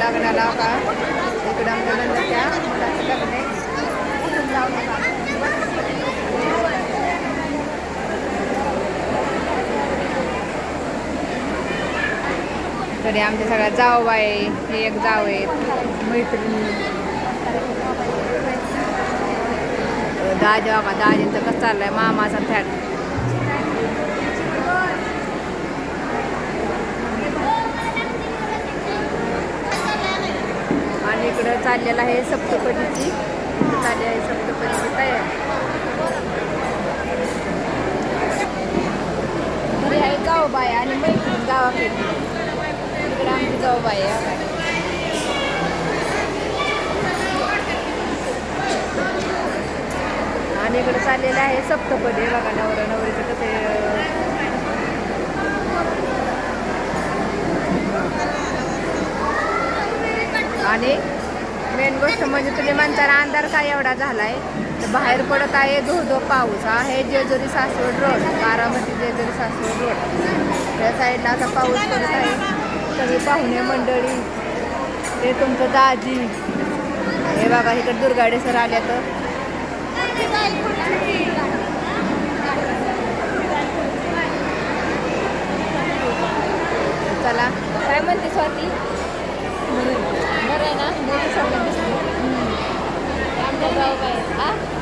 लग्नाला का इकडं आमच्या नंदच्या मुलाचं लग्न आहे. तरी आमच्या सगळ्या जावबाई हे एक जाव आहेत मैत्रिणी दाजी बघा दाजींचं कसं चाललंय मामाचा फॅट. आणि इकडं चाललेलं आहे सप्तपदीची चालली आहे सप्तपदीची तयारी. घरी आहे जाऊबाई आणि मैत्रीण गावाकडे इकडं आमची जाऊबाई आहे. आणि इकडे चाललेलं आहे सप्तपदी बघा नवरा नवरीचं कसे. आणि मेन गोष्ट म्हणजे तुम्ही म्हणताना अंधार काय एवढा झालाय तर बाहेर पडत आहे धो धो पाऊस. हा हे जेजुरी सासवड रोड बारामती जेजुरी सासवड रोड या साईडला आता पाऊस पडत आहे. सगळी पाहुणे मंडळी ते तुमचं दाजी हे बघा इकडे दुर्गाडे सर आल्या तर चला काय म्हणते स्वाती बरं आहे ना मोठी सगळं दिसते आमच्या जाऊ बाई.